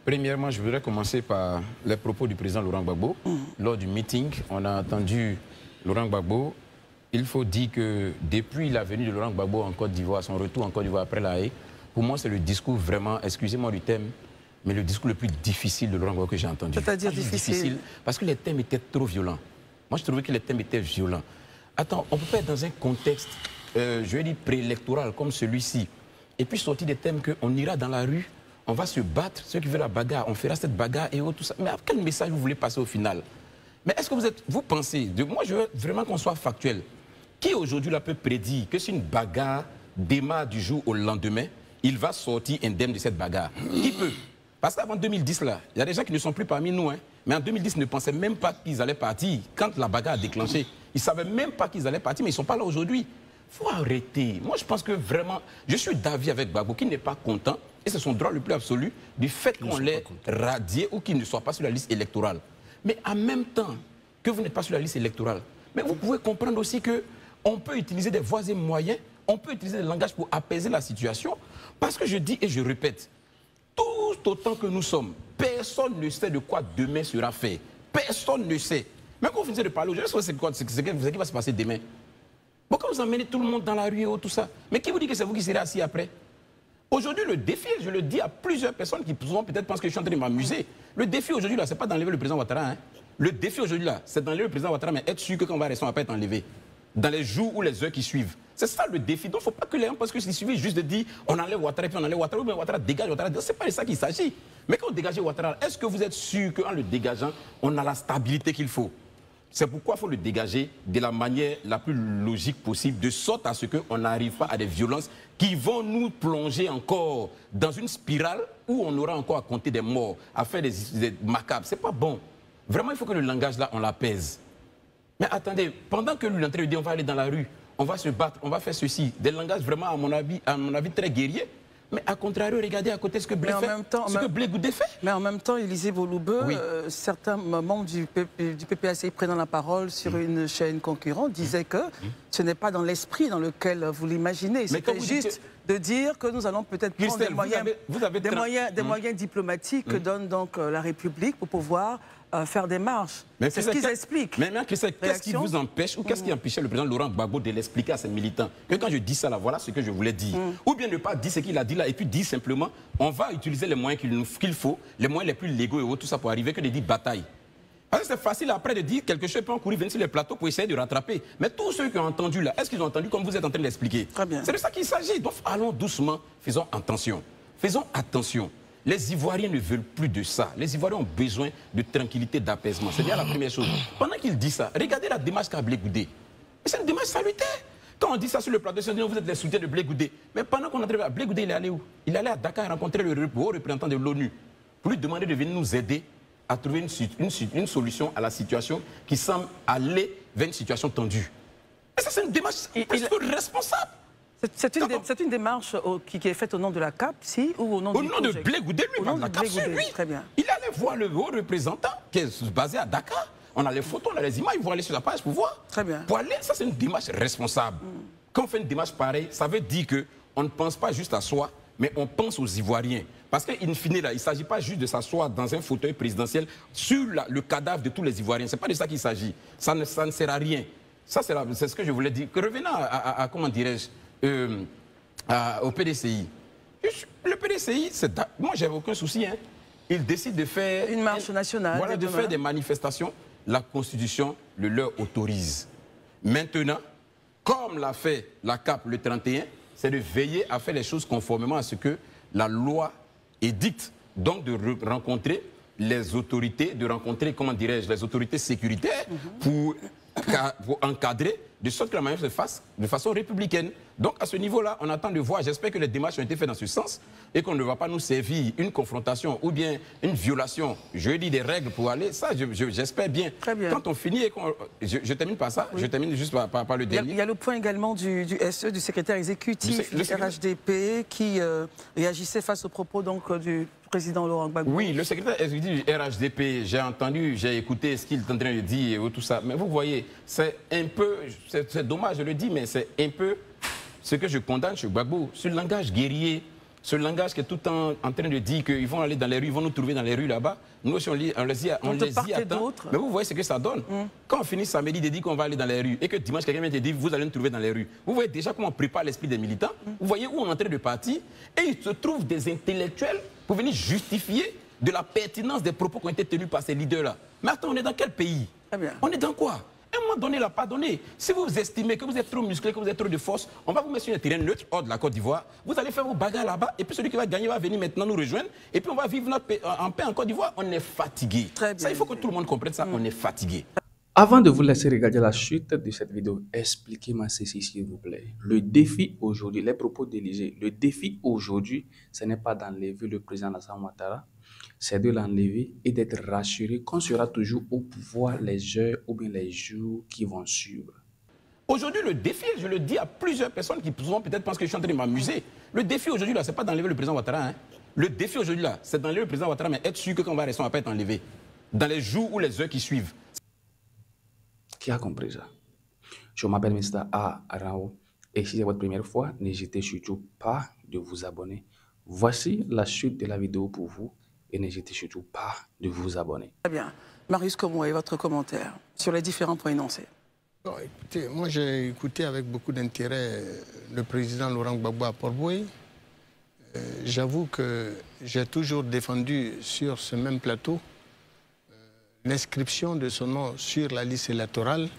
Premièrement, je voudrais commencer par les propos du président Laurent Gbagbo. Lors du meeting, on a entendu Laurent Gbagbo. Il faut dire que depuis la venue de Laurent Gbagbo en Côte d'Ivoire, son retour en Côte d'Ivoire après la haie, pour moi, c'est le discours vraiment, excusez-moi du thème, mais le discours le plus difficile de Laurent Gbagbo que j'ai entendu. C'est-à-dire difficile? Parce que les thèmes étaient trop violents. Moi, je trouvais que les thèmes étaient violents. Attends, on peut pas être dans un contexte, je vais dire, préélectoral comme celui-ci, et puis sortir des thèmes qu'on ira dans la rue, on va se battre, ceux qui veulent la bagarre, on fera cette bagarre et tout ça. Mais quel message vous voulez passer au final? Mais est-ce que vous pensez, moi je veux vraiment qu'on soit factuel. Qui aujourd'hui là peut prédire que si une bagarre démarre du jour au lendemain, il va sortir indemne de cette bagarre? Qui peut? Parce qu'avant 2010 là, il y a des gens qui ne sont plus parmi nous, hein, mais en 2010 ils ne pensaient même pas qu'ils allaient partir quand la bagarre a déclenché. Ils ne savaient même pas qu'ils allaient partir, mais ils ne sont pas là aujourd'hui. Il faut arrêter. Moi je pense que vraiment, je suis d'avis avec Gbagbo qui n'est pas content. Et c'est son droit le plus absolu du fait qu'on l'ait radié ou qu'il ne soit pas sur la liste électorale. Mais en même temps que vous n'êtes pas sur la liste électorale, mais vous pouvez comprendre aussi qu'on peut utiliser des voies et moyens, on peut utiliser le langage pour apaiser la situation. Parce que je dis et je répète, tout autant que nous sommes, personne ne sait de quoi demain sera fait. Personne ne sait. Même quand vous finissez de parler aujourd'hui, c'est ce qui va se passer demain. Pourquoi vous emmenez tout le monde dans la rue et tout ça? Mais qui vous dit que c'est vous qui serez assis après? Aujourd'hui, le défi, je le dis à plusieurs personnes qui peut-être pensent que je suis en train de m'amuser. Le défi aujourd'hui, là, ce n'est pas d'enlever le président Ouattara. Hein. Le défi aujourd'hui, là, c'est d'enlever le président Ouattara, mais être sûr que quand on va rester, on ne va pas être enlevé. Dans les jours ou les heures qui suivent. C'est ça le défi. Donc, il ne faut pas que les gens pensent qu'il suffit juste de dire on enlève Ouattara et puis on enlève Ouattara, ou bien Ouattara dégage Ouattara. Ce n'est pas de ça qu'il s'agit. Mais quand on dégage Ouattara, est-ce que vous êtes sûr qu'en le dégageant, on a la stabilité qu'il faut? C'est pourquoi il faut le dégager de la manière la plus logique possible, de sorte à ce qu'on n'arrive pas à des violences qui vont nous plonger encore dans une spirale où on aura encore à compter des morts, à faire des macabres. C'est pas bon. Vraiment, il faut que le langage là, on l'apaise. Mais attendez, pendant que lui, l'entrée dit on va aller dans la rue, on va se battre, on va faire ceci, des langages vraiment, à mon avis très guerriers. Mais à contrario, regardez à côté ce que Blé Goudé fait. Mais en même temps, Élisée Voloubeu, oui. Certains membres du PPACI prenant la parole sur une chaîne concurrente disaient que ce n'est pas dans l'esprit dans lequel vous l'imaginez. C'était juste de dire que nous allons peut-être prendre des moyens diplomatiques que donne donc la République pour pouvoir faire des marches. C'est ce qu'ils expliquent. Mais Christelle, qu'est-ce qui vous empêche ou qu'est-ce qui empêchait le président Laurent Gbagbo de l'expliquer à ses militants que quand je dis ça là, voilà ce que je voulais dire. Ou bien ne pas dire ce qu'il a dit là et puis dire simplement on va utiliser les moyens qu'il faut, les moyens les plus légaux et autres, tout ça pour arriver que de dire bataille. Parce que c'est facile après de dire quelque chose, puis on courir venir sur les plateaux pour essayer de rattraper. Mais tous ceux qui ont entendu là, est-ce qu'ils ont entendu comme vous êtes en train de l'expliquer? C'est de ça qu'il s'agit. Donc allons doucement, faisons attention. Faisons attention. Les Ivoiriens ne veulent plus de ça. Les Ivoiriens ont besoin de tranquillité, d'apaisement. C'est bien la première chose. Pendant qu'il dit ça, regardez la démarche qu'a Blé Goudé. C'est une démarche salutaire. Quand on dit ça sur le plateau, on dit vous êtes les soutiens de Blé Goudé. Mais pendant qu'on a Blé Goudé, il est allé où? Il est allé à Dakar rencontrer le haut représentant de l'ONU pour lui demander de venir nous aider à trouver une solution à la situation qui semble aller vers une situation tendue. Et ça, c'est une démarche responsable. C'est une démarche qui est faite au nom de la CAP, si, ou au nom de Blé Goudé, lui, au nom de Blé Goudé, lui. Très bien. Il allait voir le haut représentant qui est basé à Dakar. On a les photos, on a les images, ils vont aller sur la page pour voir. Très bien. Pour aller, ça, c'est une démarche responsable. Quand on fait une démarche pareille, ça veut dire qu'on ne pense pas juste à soi, mais on pense aux Ivoiriens. Parce qu'in fine, là, il ne s'agit pas juste de s'asseoir dans un fauteuil présidentiel sur le cadavre de tous les Ivoiriens. Ce n'est pas de ça qu'il s'agit. Ça ne sert à rien. Ça, c'est ce que je voulais dire. Revenons à comment dirais-je, au PDCI. Le PDCI, moi, j'avais aucun souci. Hein. Il décide de faire une marche nationale. Voilà, de faire des manifestations. La Constitution le leur autorise. Maintenant, comme l'a fait la CAP le 31, c'est de veiller à faire les choses conformément à ce que la loi édicte. Donc de rencontrer les autorités, de rencontrer, comment dirais-je, les autorités sécuritaires pour encadrer, de sorte que la manif se fasse de façon républicaine. Donc à ce niveau-là, on attend de voir, j'espère que les démarches ont été faites dans ce sens et qu'on ne va pas nous servir une confrontation ou bien une violation, je dis des règles pour aller, ça j'espère bien. Très bien. Quand on finit, et je termine par ça, je termine juste par le dernier. Il y a le point également du SE, du secrétaire exécutif du RHDP qui réagissait face aux propos donc, du président Laurent Gbagbo. Oui, le secrétaire exécutif du RHDP, j'ai entendu, j'ai écouté ce qu'il est en train de dire et tout ça. Mais vous voyez, c'est un peu, c'est dommage, je le dis, mais c'est un peu ce que je condamne chez Gbagbo, sur le langage guerrier, ce langage qui est tout le temps en train de dire qu'ils vont aller dans les rues, ils vont nous trouver dans les rues là-bas. Nous aussi, on les y attend. Mais vous voyez ce que ça donne. Quand on finit samedi de dire qu'on va aller dans les rues et que dimanche, quelqu'un vient te dire vous allez nous trouver dans les rues. Vous voyez déjà comment on prépare l'esprit des militants. Vous voyez où on est en train de partir. Et il se trouve des intellectuels pour venir justifier de la pertinence des propos qui ont été tenus par ces leaders-là. Mais attends, on est dans quel pays? On est dans quoi? À un moment donné, là, pardonnez. Si vous estimez que vous êtes trop musclé, que vous êtes trop de force, on va vous mettre sur un terrain neutre, hors de la Côte d'Ivoire. Vous allez faire vos bagarres là-bas, et puis celui qui va gagner va venir maintenant nous rejoindre, et puis on va vivre notre paix, en paix en Côte d'Ivoire. On est fatigué. Ça, il faut que tout le monde comprenne ça, on est fatigué. Avant de vous laisser regarder la suite de cette vidéo, expliquez-moi ceci s'il vous plaît. Le défi aujourd'hui, les propos d'Élysée, le défi aujourd'hui, ce n'est pas d'enlever le président Alassane Ouattara, c'est de l'enlever et d'être rassuré qu'on sera toujours au pouvoir les heures ou bien les jours qui vont suivre. Aujourd'hui, le défi, je le dis à plusieurs personnes qui peut-être pensent que je suis en train de m'amuser. Le défi aujourd'hui, ce n'est pas d'enlever le président Ouattara. Le défi aujourd'hui, c'est d'enlever le président Ouattara, mais être sûr que quand on va rester, on ne va pas être enlevé. Dans les jours ou les heures qui suivent. Qui a compris ça? Je m'appelle Mr. A. Arao et si c'est votre première fois, n'hésitez surtout pas de vous abonner. Voici la suite de la vidéo pour vous et n'hésitez surtout pas de vous abonner. Très bien. Marius, comment est votre commentaire sur les différents points énoncés? Bon, écoutez, moi j'ai écouté avec beaucoup d'intérêt le président Laurent Gbagbo à Port-Boué. J'avoue que j'ai toujours défendu sur ce même plateau l'inscription de son nom sur la liste électorale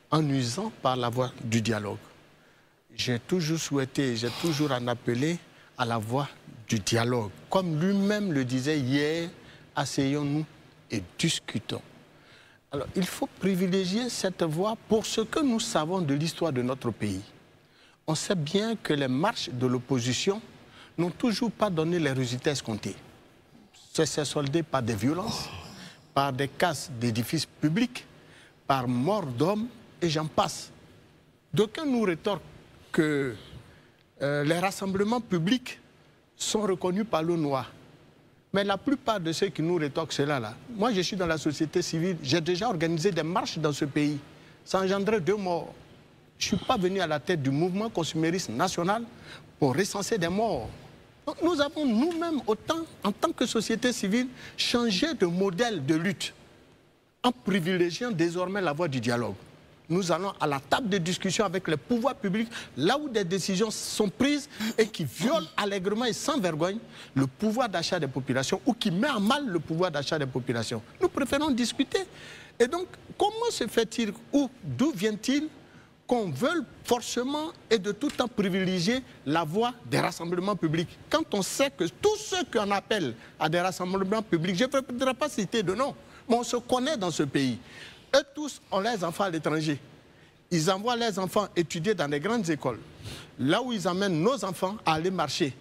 en usant par la voie du dialogue. J'ai toujours souhaité, j'ai toujours en appelé à la voie du dialogue. Comme lui-même le disait hier, asseyons-nous et discutons. Alors, il faut privilégier cette voie pour ce que nous savons de l'histoire de notre pays. On sait bien que les marches de l'opposition n'ont toujours pas donné les résultats escomptés. Ça s'est soldé par des violences, par des casses d'édifices publics, par mort d'hommes, et j'en passe. D'aucuns nous rétorquent que les rassemblements publics sont reconnus par l'eau noire. Mais la plupart de ceux qui nous rétorquent cela, moi je suis dans la société civile, j'ai déjà organisé des marches dans ce pays. Ça a engendré 2 morts. Je ne suis pas venu à la tête du mouvement consumériste national pour recenser des morts. Donc nous avons nous-mêmes, autant en tant que société civile, changé de modèle de lutte en privilégiant désormais la voie du dialogue. Nous allons à la table de discussion avec les pouvoirs publics, là où des décisions sont prises et qui violent allègrement et sans vergogne le pouvoir d'achat des populations ou qui met en mal le pouvoir d'achat des populations. Nous préférons discuter. Et donc, comment se fait-il ou d'où vient-il qu'on veuille forcément et de tout temps privilégier la voie des rassemblements publics, quand on sait que tous ceux qu'on appelle à des rassemblements publics, je ne voudrais pas citer de nom, mais on se connaît dans ce pays. Eux tous ont leurs enfants à l'étranger. Ils envoient leurs enfants étudier dans des grandes écoles, là où ils amènent nos enfants à aller marcher.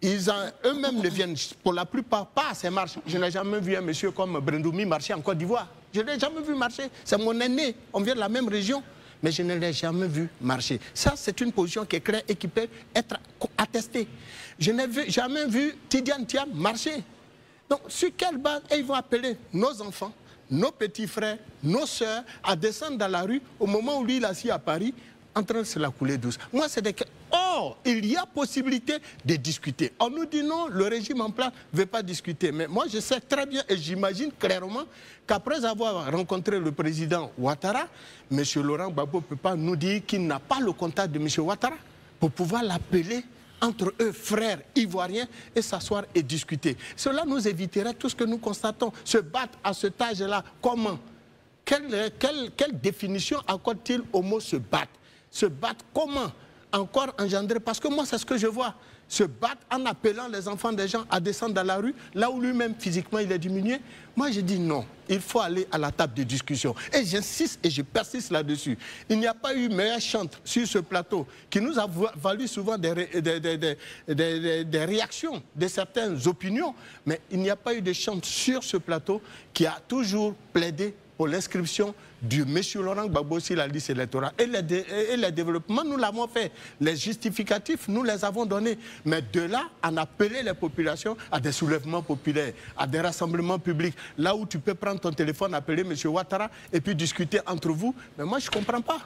Eux-mêmes ne viennent pour la plupart pas à ces marches. Je n'ai jamais vu un monsieur comme Brendoumi marcher en Côte d'Ivoire. Je ne l'ai jamais vu marcher. C'est mon aîné, on vient de la même région. Mais je ne l'ai jamais vu marcher. Ça, c'est une position qui est claire et qui peut être attestée. Je n'ai jamais vu Tidiane Thiam marcher. Donc, sur quelle base ils vont appeler nos enfants, nos petits frères, nos sœurs à descendre dans la rue au moment où lui, il est assis à Paris, en train de se la couler douce? Moi, c'est des... Or, il y a possibilité de discuter. On nous dit non, le régime en place ne veut pas discuter. Mais moi, je sais très bien et j'imagine clairement qu'après avoir rencontré le président Ouattara, M. Laurent Gbagbo ne peut pas nous dire qu'il n'a pas le contact de M. Ouattara pour pouvoir l'appeler entre eux, frères ivoiriens, et s'asseoir et discuter. Cela nous éviterait tout ce que nous constatons. Se battre à cet âge-là, comment? Quelle définition accorde-t-il au mot se battre? Se battre comment? Encore engendré, parce que moi c'est ce que je vois, se battre en appelant les enfants des gens à descendre dans la rue, là où lui-même physiquement il est diminué. Moi je dis non, il faut aller à la table de discussion. Et j'insiste et je persiste là-dessus. Il n'y a pas eu meilleur chantre sur ce plateau qui nous a valu souvent des réactions de certaines opinions, mais il n'y a pas eu de chantre sur ce plateau qui a toujours plaidé pour l'inscription du M. Laurent Gbagbo sur la liste électorale. Et les développements, nous l'avons fait. Les justificatifs, nous les avons donnés. Mais de là, on a appelé les populations à des soulèvements populaires, à des rassemblements publics, là où tu peux prendre ton téléphone, appeler M. Ouattara et puis discuter entre vous. Mais moi, je ne comprends pas.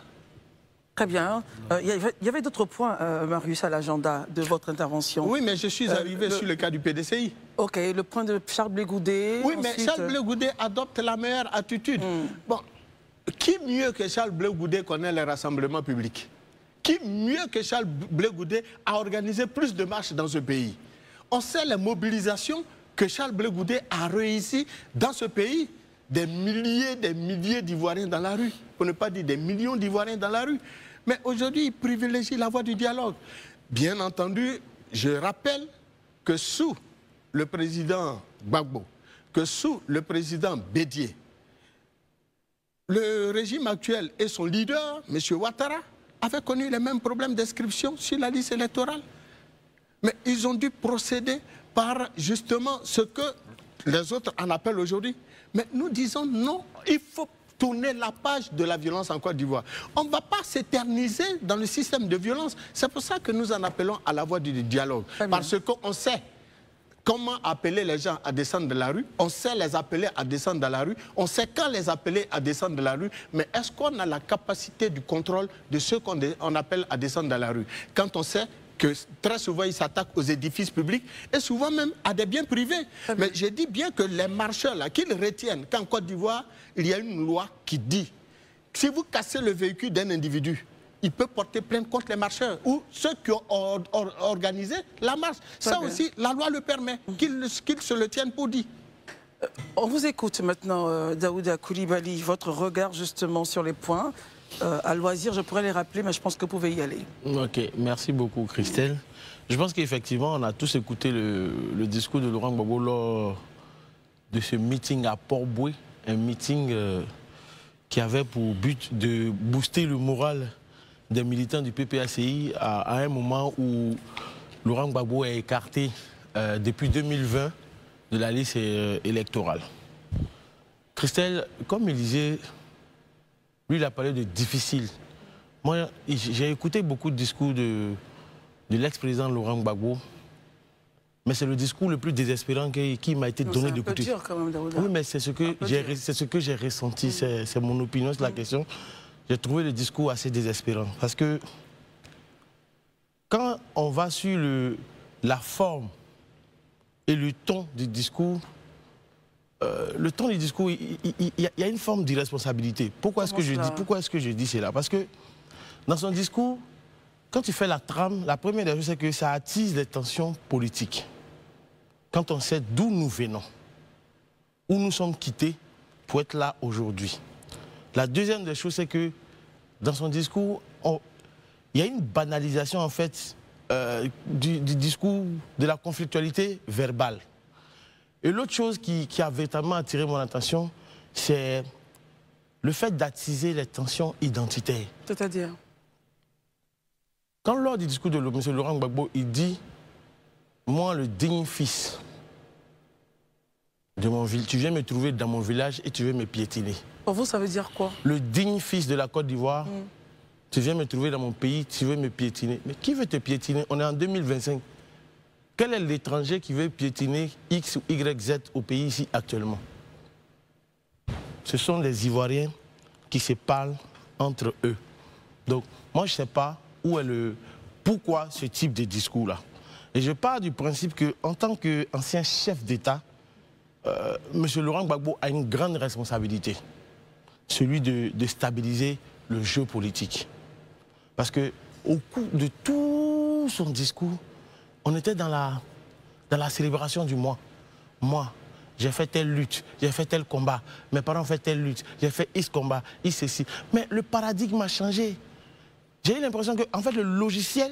Très bien. Il y avait d'autres points, Marius, à l'agenda de votre intervention. Oui, mais je suis arrivé sur le cas du PDCI. OK, le point de Charles Blé Goudet. Oui, ensuite... mais Charles Blé Goudet adopte la meilleure attitude. Bon, qui mieux que Charles Blé Goudet connaît les rassemblements publics? Qui mieux que Charles Blé Goudet a organisé plus de marches dans ce pays? On sait les mobilisations que Charles Blé Goudet a réussi dans ce pays. Des milliers d'Ivoiriens dans la rue, pour ne pas dire des millions d'Ivoiriens dans la rue. Mais aujourd'hui, il privilégie la voie du dialogue. Bien entendu, je rappelle que sous le président Gbagbo, que sous le président Bédié, le régime actuel et son leader, M. Ouattara, avaient connu les mêmes problèmes d'inscription sur la liste électorale. Mais ils ont dû procéder par justement ce que les autres en appellent aujourd'hui. Mais nous disons non, il faut tourner la page de la violence en Côte d'Ivoire. On ne va pas s'éterniser dans le système de violence. C'est pour ça que nous en appelons à la voie du dialogue. Parce qu'on sait comment appeler les gens à descendre de la rue, on sait les appeler à descendre de la rue, on sait quand les appeler à descendre de la rue, mais est-ce qu'on a la capacité du contrôle de ceux qu'on appelle à descendre de la rue? Quand on sait que très souvent, ils s'attaquent aux édifices publics et souvent même à des biens privés. Mais je dis bien que les marcheurs, là, qu'ils retiennent qu'en Côte d'Ivoire, il y a une loi qui dit si vous cassez le véhicule d'un individu, il peut porter plainte contre les marcheurs ou ceux qui ont organisé la marche. Ça aussi, la loi le permet, qu'ils se le tiennent pour dit. On vous écoute maintenant, Daouda Coulibaly, votre regard justement sur les points. À loisir, je pourrais les rappeler, mais je pense que vous pouvez y aller. Ok, merci beaucoup Christelle. Je pense qu'effectivement, on a tous écouté le discours de Laurent Gbagbo lors de ce meeting à Port-Boué, un meeting qui avait pour but de booster le moral des militants du PPACI à un moment où Laurent Gbagbo est écarté depuis 2020 de la liste électorale. Christelle, comme il disait, lui, il a parlé de difficile. Moi, j'ai écouté beaucoup de discours de l'ex-président Laurent Gbagbo, mais c'est le discours le plus désespérant qui m'a été donné d'écouter. C'est un peu dur quand même, Daouda. Oui, mais c'est ce que j'ai ressenti, c'est mon opinion sur la question. J'ai trouvé le discours assez désespérant. Parce que quand on va sur la forme et le ton du discours, le ton du discours, il y a une forme d'irresponsabilité. Pourquoi est-ce que je dis cela? Parce que dans son discours, quand tu fais la trame, la première des choses, c'est que ça attise les tensions politiques. Quand on sait d'où nous venons, où nous sommes quittés pour être là aujourd'hui. La deuxième des choses, c'est que dans son discours, il y a une banalisation en fait du discours de la conflictualité verbale. Et l'autre chose qui a véritablement attiré mon attention, c'est le fait d'attiser les tensions identitaires. C'est-à-dire? Quand lors du discours de M. Laurent Gbagbo, il dit « Moi, le digne fils de mon village, tu viens me trouver dans mon village et tu veux me piétiner. » Pour vous, ça veut dire quoi? Le digne fils de la Côte d'Ivoire, tu viens me trouver dans mon pays, tu veux me piétiner. Mais qui veut te piétiner? On est en 2025. Quel est l'étranger qui veut piétiner X ou Y, Z au pays ici actuellement? Ce sont les Ivoiriens qui se parlent entre eux. Donc, moi, je ne sais pas pourquoi ce type de discours-là. Et je pars du principe qu'en tant qu'ancien chef d'État, M. Laurent Gbagbo a une grande responsabilité, celui de stabiliser le jeu politique. Parce qu'au cours de tout son discours, on était dans la célébration du moi. Moi, j'ai fait telle lutte, j'ai fait tel combat, mes parents ont fait telle lutte, j'ai fait ce combat, ceci. Mais le paradigme a changé. J'ai eu l'impression que en fait, le logiciel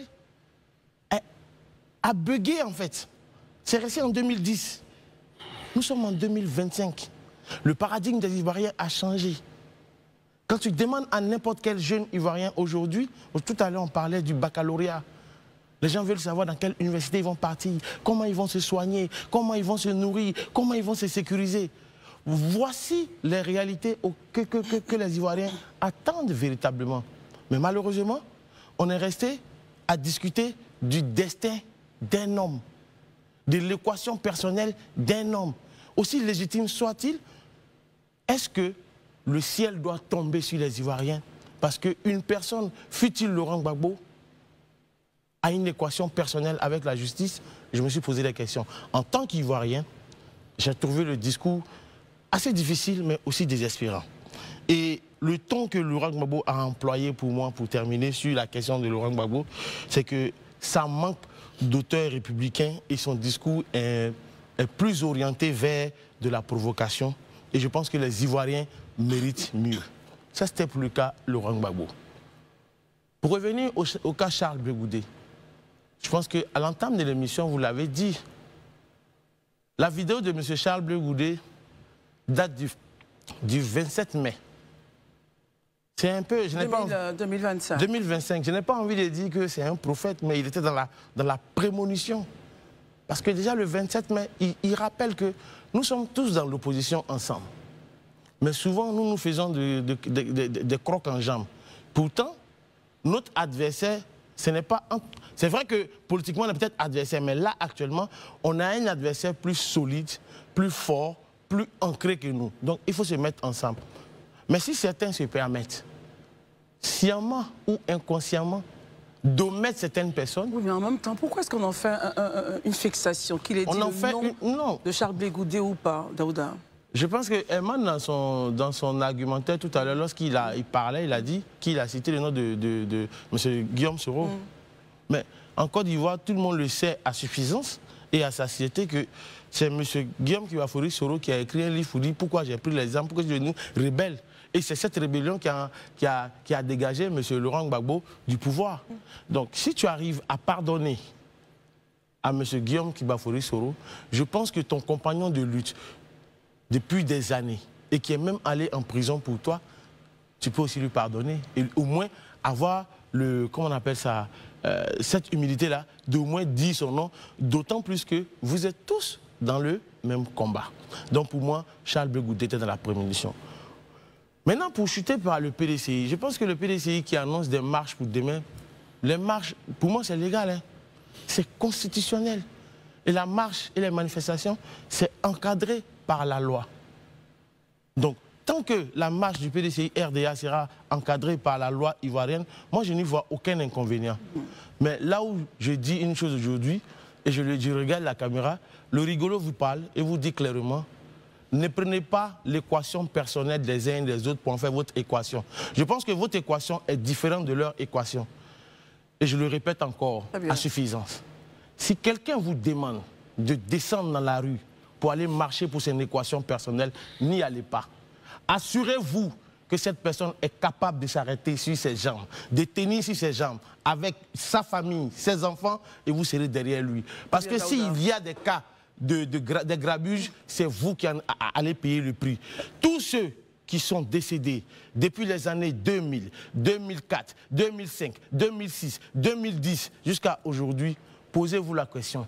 a bugué en fait. C'est resté en 2010. Nous sommes en 2025. Le paradigme des Ivoiriens a changé. Quand tu demandes à n'importe quel jeune Ivoirien aujourd'hui, tout à l'heure on parlait du baccalauréat, les gens veulent savoir dans quelle université ils vont partir, comment ils vont se soigner, comment ils vont se nourrir, comment ils vont se sécuriser. Voici les réalités que les Ivoiriens attendent véritablement. Mais malheureusement, on est resté à discuter du destin d'un homme, de l'équation personnelle d'un homme. Aussi légitime soit-il, est-ce que le ciel doit tomber sur les Ivoiriens Parce qu'une personne, fut-il Laurent Gbagbo, a une équation personnelle avec la justice. Je me suis posé des questions. En tant qu'Ivoirien, j'ai trouvé le discours assez difficile, mais aussi désespérant. Et le ton que Laurent Gbagbo a employé pour moi, pour terminer sur la question de Laurent Gbagbo, c'est que ça manque d'auteur républicain et son discours est plus orienté vers de la provocation. Et je pense que les Ivoiriens méritent mieux. Ça, c'était pour le cas Laurent Gbagbo. Pour revenir au cas Charles Blé Goudé, je pense qu'à l'entame de l'émission, vous l'avez dit, la vidéo de M. Charles Blé Goudé date du 27 mai. C'est un peu... 2025. 2025. Je n'ai pas envie de dire que c'est un prophète, mais il était dans la prémonition. Parce que déjà le 27 mai, il rappelle que nous sommes tous dans l'opposition ensemble. Mais souvent, nous faisons des crocs en jambes. Pourtant, notre adversaire, ce n'est pas... C'est vrai que politiquement, on est peut-être adversaire, mais là, actuellement, on a un adversaire plus solide, plus fort, plus ancré que nous. Donc, il faut se mettre ensemble. Mais si certains se permettent, sciemment ou inconsciemment, d'omettre certaines personnes... Oui, mais en même temps, pourquoi est-ce qu'on en fait une fixation? Qu'il ait dit le nom de Charles Blé Goudé ou pas, Daouda? Je pense que Herman, dans son argumentaire tout à l'heure, lorsqu'il parlait, il a dit qu'il a cité le nom de M. Guillaume Soro. Mais en Côte d'Ivoire, tout le monde le sait à suffisance et à satiété que c'est M. Guillaume Soro qui a écrit un livre pour dire pourquoi j'ai pris les armes, pourquoi je suis devenu rebelle. Et c'est cette rébellion qui a dégagé M. Laurent Gbagbo du pouvoir. Donc, si tu arrives à pardonner à M. Guillaume Soro, je pense que ton compagnon de lutte, depuis des années, et qui est même allé en prison pour toi, tu peux aussi lui pardonner. Et au moins avoir comment on appelle ça, cette humilité-là, d'au moins dire son nom, d'autant plus que vous êtes tous dans le même combat. Donc pour moi, Charles Blé Goudé était dans la prémonition. Maintenant, pour chuter par le PDCI, je pense que le PDCI qui annonce des marches pour demain, les marches, pour moi c'est légal, hein. C'est constitutionnel. Et la marche et les manifestations, c'est encadré par la loi. Donc, tant que la marche du PDCI RDA sera encadrée par la loi ivoirienne, moi je n'y vois aucun inconvénient. Mais là où je dis une chose aujourd'hui, et je regarde la caméra, le rigolo vous parle et vous dit clairement, ne prenez pas l'équation personnelle des uns et des autres pour en faire votre équation. Je pense que votre équation est différente de leur équation. Et je le répète encore, à suffisance. Si quelqu'un vous demande de descendre dans la rue pour aller marcher pour son équation personnelle, n'y allez pas. Assurez-vous que cette personne est capable de s'arrêter sur ses jambes, de tenir sur ses jambes avec sa famille, ses enfants, et vous serez derrière lui. Parce que s'il y a des cas de grabuge, c'est vous qui allez payer le prix. Tous ceux qui sont décédés depuis les années 2000, 2004, 2005, 2006, 2010 jusqu'à aujourd'hui, posez-vous la question.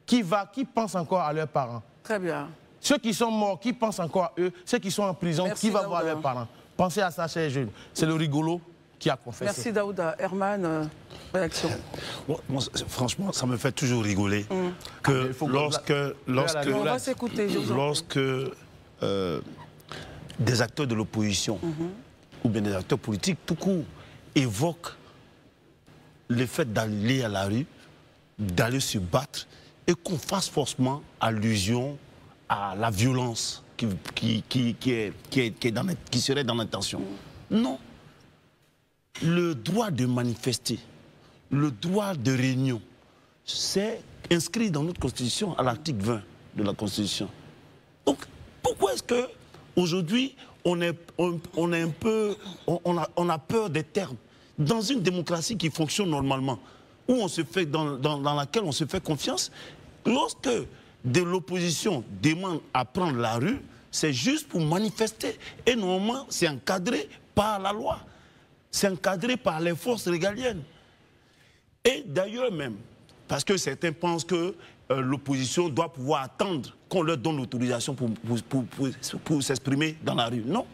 Qui pense encore à leurs parents? Très bien. Ceux qui sont morts, qui pensent encore à eux? Ceux qui sont en prison, qui va voir leurs parents? Pensez à ça, chers jeunes. C'est le rigolo qui a confessé. Merci Daouda. Herman, réaction. Moi, franchement, ça me fait toujours rigoler que on va s'écouter. Lorsque des acteurs de l'opposition ou bien des acteurs politiques tout court évoquent le fait d'aller à la rue, d'aller se battre, et qu'on fasse forcément allusion à la violence qui serait dans l'intention. Non. Le droit de manifester, le droit de réunion, c'est inscrit dans notre Constitution, à l'article 20 de la Constitution. Donc, pourquoi est-ce qu'aujourd'hui, on a peur des termes? Dans une démocratie qui fonctionne normalement, où on se fait, dans laquelle on se fait confiance, lorsque de l'opposition demande à prendre la rue, c'est juste pour manifester. Et normalement, c'est encadré par la loi. C'est encadré par les forces régaliennes. Et d'ailleurs même, parce que certains pensent que l'opposition doit pouvoir attendre qu'on leur donne l'autorisation pour s'exprimer dans la rue. Non.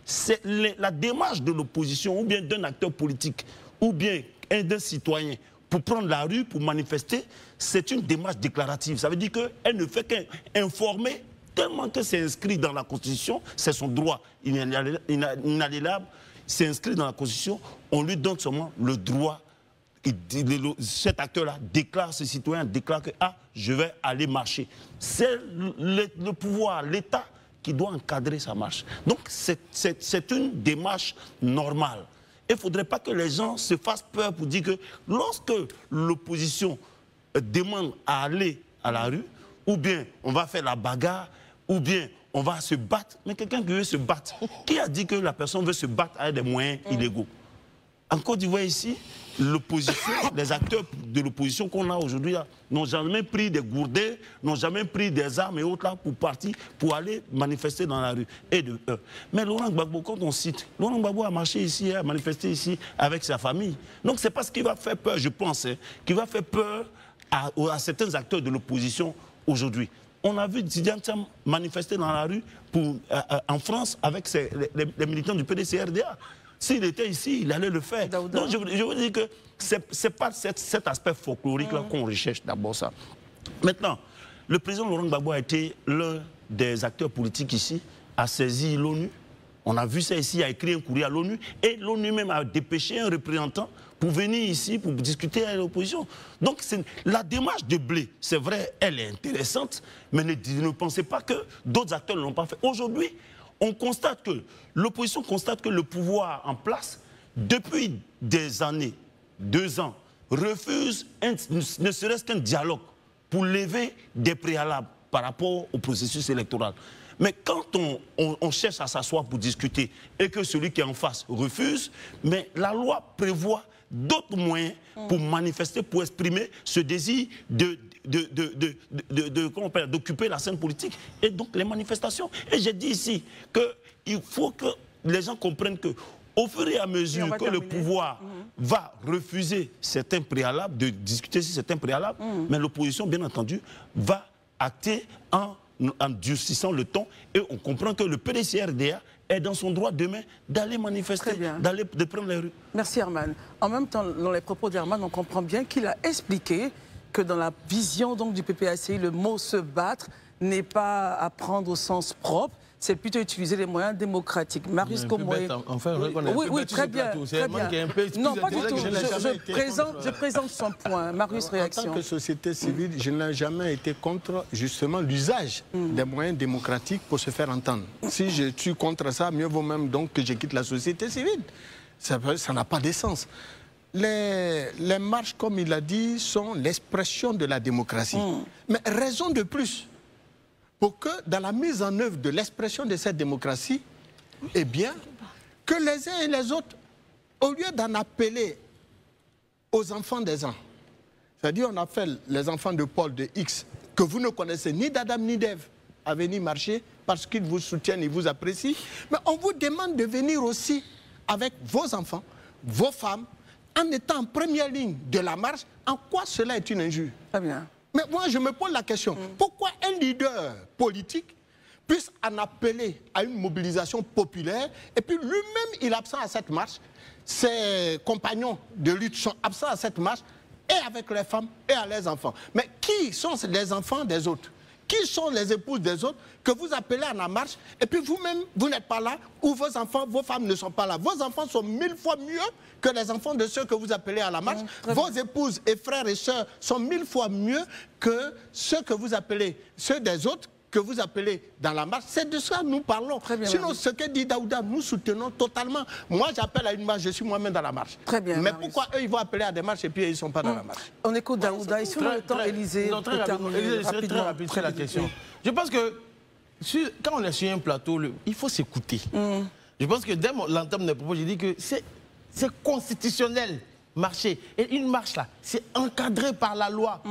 C'est la démarche de l'opposition, ou bien d'un acteur politique, ou bien d'un citoyen, pour prendre la rue, pour manifester, c'est une démarche déclarative. Ça veut dire qu'elle ne fait qu'informer, tellement que c'est inscrit dans la Constitution, c'est son droit inaliénable. c'est inscrit dans la Constitution, on lui donne seulement le droit. Cet acteur-là déclare, ce citoyen déclare que je vais aller marcher. C'est le pouvoir, l'État qui doit encadrer sa marche. Donc c'est une démarche normale. Il ne faudrait pas que les gens se fassent peur pour dire que lorsque l'opposition demande à aller à la rue, ou bien on va faire la bagarre, ou bien on va se battre. Mais quelqu'un qui veut se battre, qui a dit que la personne veut se battre avec des moyens illégaux? En Côte d'Ivoire ici, l'opposition, les acteurs de l'opposition qu'on a aujourd'hui n'ont jamais pris des gourdins, n'ont jamais pris des armes et autres là pour partir, pour aller manifester dans la rue. Mais Laurent Gbagbo, quand on cite, Laurent Gbagbo a marché ici, a manifesté ici avec sa famille. Donc c'est pas ce qui va faire peur, je pense, qui va faire peur à certains acteurs de l'opposition aujourd'hui. On a vu Tidiane Thiam manifester dans la rue en France avec les militants du PDCRDA. S'il était ici, il allait le faire. Donc je veux dire que ce n'est pas cet aspect folklorique-là qu'on recherche d'abord ça. Maintenant, le président Laurent Gbagbo a été l'un des acteurs politiques ici, a saisi l'ONU. On a vu ça ici, a écrit un courrier à l'ONU et l'ONU même a dépêché un représentant pour venir ici, pour discuter avec l'opposition. Donc la démarche de Blé, c'est vrai, elle est intéressante, mais ne pensez pas que d'autres acteurs ne l'ont pas fait. Aujourd'hui, on constate que l'opposition constate que le pouvoir en place, depuis des années, 2 ans, refuse ne serait-ce qu'un dialogue pour lever des préalables par rapport au processus électoral. Mais quand on cherche à s'asseoir pour discuter et que celui qui est en face refuse, mais la loi prévoit d'autres moyens pour manifester, pour exprimer ce désir d'occuper la scène politique et donc les manifestations. Et j'ai dit ici qu'il faut que les gens comprennent que au fur et à mesure que le pouvoir va refuser certains préalables, de discuter sur certains préalables, mais l'opposition, bien entendu, va acter en durcissant le ton et on comprend que le PDCRDA est dans son droit demain d'aller manifester, de prendre les rues. Merci Herman. En même temps, dans les propos d'Herman, on comprend bien qu'il a expliqué que dans la vision donc, du PPACI, le mot « se battre » n'est pas à prendre au sens propre, c'est plutôt utiliser les moyens démocratiques. Marius Komoué. Enfin, oui, très bien. Très bien. Non, pas du tout. Je présente son point. Marius, réaction. En tant que société civile, je n'ai jamais été contre justement l'usage des moyens démocratiques pour se faire entendre. Si je suis contre ça, mieux vaut même donc que je quitte la société civile. Ça n'a pas d'essence. Les marches, comme il a dit, sont l'expression de la démocratie. Mais raison de plus pour que dans la mise en œuvre de l'expression de cette démocratie, eh bien, que les uns et les autres, au lieu d'en appeler aux enfants des uns, c'est-à-dire on appelle les enfants de Paul de X, que vous ne connaissez ni d'Adam ni d'Ève, à venir marcher parce qu'ils vous soutiennent, ils vous apprécient, mais on vous demande de venir aussi avec vos enfants, vos femmes, en étant en première ligne de la marche. En quoi cela est une injure? Très bien. Mais moi, je me pose la question, pourquoi un leader politique puisse en appeler à une mobilisation populaire et puis lui-même, il est absent à cette marche, ses compagnons de lutte sont absents à cette marche, et avec les femmes et à les enfants. Mais qui sont les enfants des autres? Qui sont les épouses des autres que vous appelez à la marche et puis vous-même, vous n'êtes pas là, ou vos enfants, vos femmes ne sont pas là. Vos enfants sont 1000 fois mieux que les enfants de ceux que vous appelez à la marche. Vos épouses et frères et sœurs sont 1000 fois mieux que ceux que vous appelez, ceux des autres que vous appelez dans la marche. C'est de ça que nous parlons. Sinon, ce que dit Daouda, nous soutenons totalement. Moi, j'appelle à une marche, je suis moi-même dans la marche. Très bien. Mais pourquoi eux, ils vont appeler à des marches et puis ils ne sont pas dans la marche? On écoute Daouda. Ici, on a le temps, Élisée. Très rapide sur la question. Je pense que quand on est sur un plateau, il faut s'écouter. Je pense que dès l'entame des propos, j'ai dit que c'est constitutionnel. Marcher. Et une marche là, c'est encadré par la loi.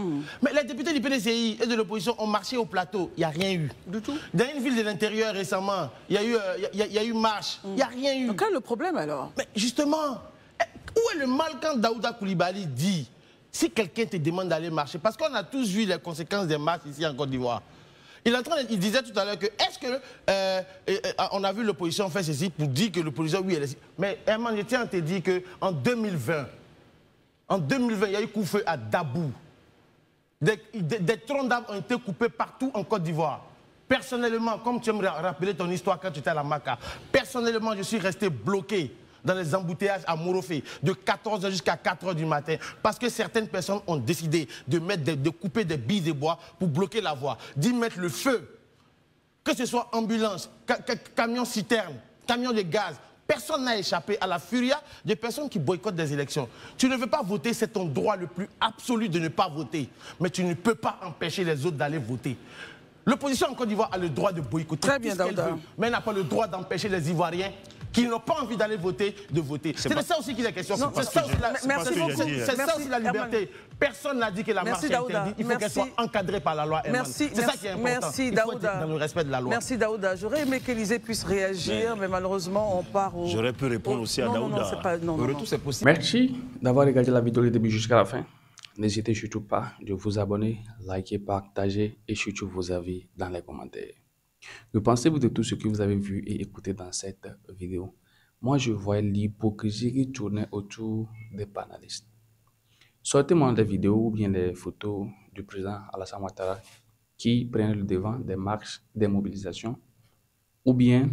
Mais les députés du PDCI et de l'opposition ont marché au plateau, il n'y a rien eu. Du tout. Dans une ville de l'intérieur récemment, il y a eu marche, il n'y a rien eu. Quel est le problème alors? Mais justement, où est le mal quand Daouda Coulibaly dit, si quelqu'un te demande d'aller marcher, parce qu'on a tous vu les conséquences des marches ici en Côte d'Ivoire. Il disait tout à l'heure que, est-ce que, on a vu l'opposition faire ceci pour dire que l'opposition, oui, elle est... Mais Herman, je tiens à te dire qu'en 2020, il y a eu coup-feu à Dabou. Des troncs d'arbres ont été coupés partout en Côte d'Ivoire. Personnellement, comme tu aimes rappeler ton histoire quand tu étais à la Maca, personnellement, je suis resté bloqué dans les embouteillages à Morofé, de 14h jusqu'à 4h du matin, parce que certaines personnes ont décidé de couper des billes de bois pour bloquer la voie, d'y mettre le feu. Que ce soit ambulance, camion citerne, camion de gaz, personne n'a échappé à la furia des personnes qui boycottent des élections. Tu ne veux pas voter, c'est ton droit le plus absolu de ne pas voter. Mais tu ne peux pas empêcher les autres d'aller voter. L'opposition en Côte d'Ivoire a le droit de boycotter tout ce qu'elle veut, mais elle n'a pas le droit d'empêcher les Ivoiriens qui n'ont pas envie d'aller voter, de voter. C'est de ça aussi qu'il est question. C'est ça aussi la liberté. Personne n'a dit que la marche est interdite. Il faut qu'elle soit encadrée par la loi. C'est ça qui est important. Merci, il faut être dans le respect de la loi. Merci Daouda. J'aurais aimé qu'Élysée puisse réagir, mais malheureusement, on part au... J'aurais pu répondre aussi à Daouda. Le retour, c'est possible. Merci d'avoir regardé la vidéo du début jusqu'à la fin. N'hésitez surtout pas de vous abonner, liker, partager et surtout vos avis dans les commentaires. Que pensez-vous de tout ce que vous avez vu et écouté dans cette vidéo? Moi, je vois l'hypocrisie qui tournait autour des panélistes. Sortez-moi des vidéos ou bien des photos du président Alassane Ouattara qui prennent le devant des marches, des mobilisations, ou bien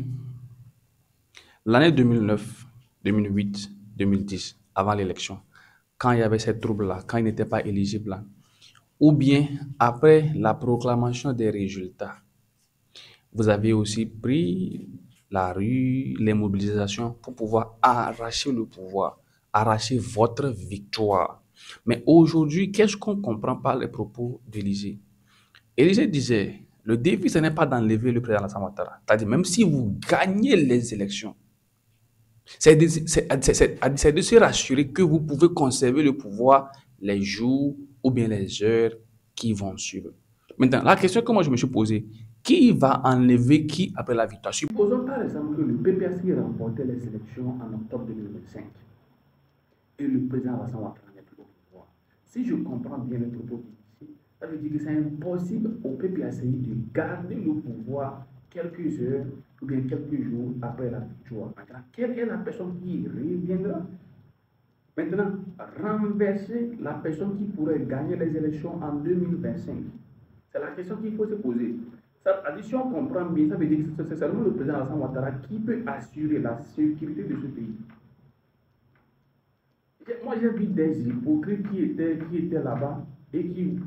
l'année 2009, 2008, 2010, avant l'élection, quand il y avait ces troubles-là, quand il n'était pas éligible, ou bien après la proclamation des résultats. Vous avez aussi pris la rue, les mobilisations pour pouvoir arracher le pouvoir, arracher votre victoire. Mais aujourd'hui, qu'est-ce qu'on ne comprend pas les propos d'Élysée? Élysée disait, le défi, ce n'est pas d'enlever le président Alassane Ouattara. C'est-à-dire, même si vous gagnez les élections, c'est de se rassurer que vous pouvez conserver le pouvoir les jours ou bien les heures qui vont suivre. Maintenant, la question que moi je me suis posée, qui va enlever qui après la victoire? Supposons par exemple que le PPAC remportait les élections en octobre 2025 et le président Alassane Ouattara n'est plus au pouvoir. Si je comprends bien les propos d'ici, ça veut dire que c'est impossible au PPAC de garder le pouvoir quelques heures ou bien quelques jours après la victoire. Maintenant, quelle est la personne qui reviendra? Maintenant, renverser la personne qui pourrait gagner les élections en 2025. C'est la question qu'il faut se poser. Si on comprend bien, ça veut dire que c'est seulement le président Alassane Ouattara qui peut assurer la sécurité de ce pays. Moi, j'ai vu des hypocrites qui étaient là-bas et qui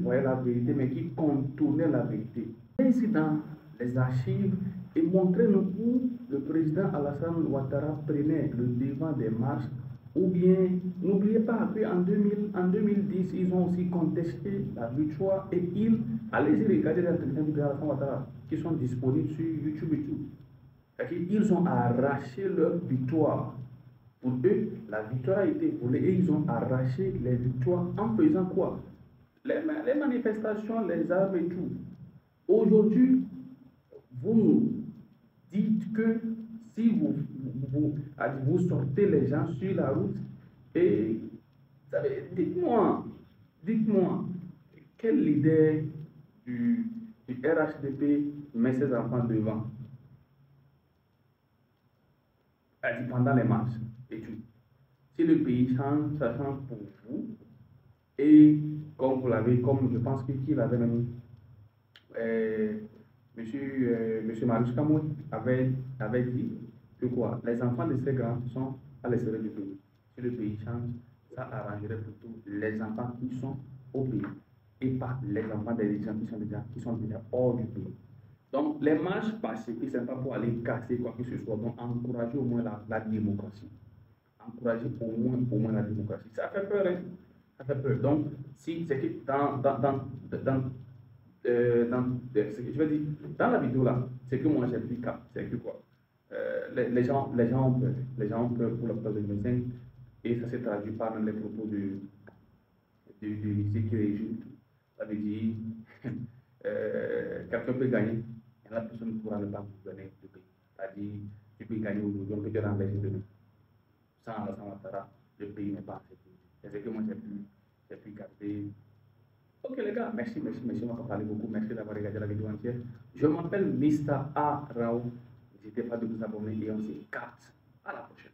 voyaient la vérité, mais qui contournaient la vérité. Ici dans les archives et montrez-nous où le président Alassane Ouattara prenait le devant des marches. Ou bien, n'oubliez pas qu'en 2010, ils ont aussi contesté la victoire et allez-y regarder les entretiens du président Alassane Ouattara qui sont disponibles sur YouTube et tout. Ils ont arraché leur victoire. Pour eux, la victoire a été volée et ils ont arraché les victoires en faisant quoi? Les manifestations, les armes et tout. Aujourd'hui, vous nous dites que si vous sortez les gens sur la route et dites-moi, quel leader du RHDP met ses enfants devant pendant les marches et tout. Si le pays change, ça change pour vous. Et comme vous l'avez, comme je pense qu'il avait même Monsieur Marius Kamou avait dit que quoi, les enfants de ces grands sont à l'extérieur du pays. Si le pays change, ça arrangerait plutôt les enfants qui sont au pays et pas les enfants des gens qui sont déjà hors du pays. Donc les marches pacifiques, ce n'est pas pour aller casser quoi que ce soit, donc encourager au moins la démocratie. Encourager au moins la démocratie. Ça fait peur, hein? Ça fait peur. Donc, si c'est que dans la vidéo là, c'est que moi j'ai pris cap, c'est que quoi, les gens ont peur, pour la place de 2025 et ça s'est traduit par les propos de lycée qui réagit. Ça veut dire quelqu'un peut gagner et la personne ne pourra ne pas gouverner le pays. C'est-à-dire tu peux gagner aujourd'hui, on peut te renverser demain. Sans Alassane Ouattara, le pays n'est pas en sécurité. C'est ce que moi j'ai pu capter. Ok les gars, merci, on va pas parler beaucoup, merci d'avoir regardé la vidéo entière. Je m'appelle Mr. A. Rao, n'hésitez pas de vous abonner et on se capte. À la prochaine.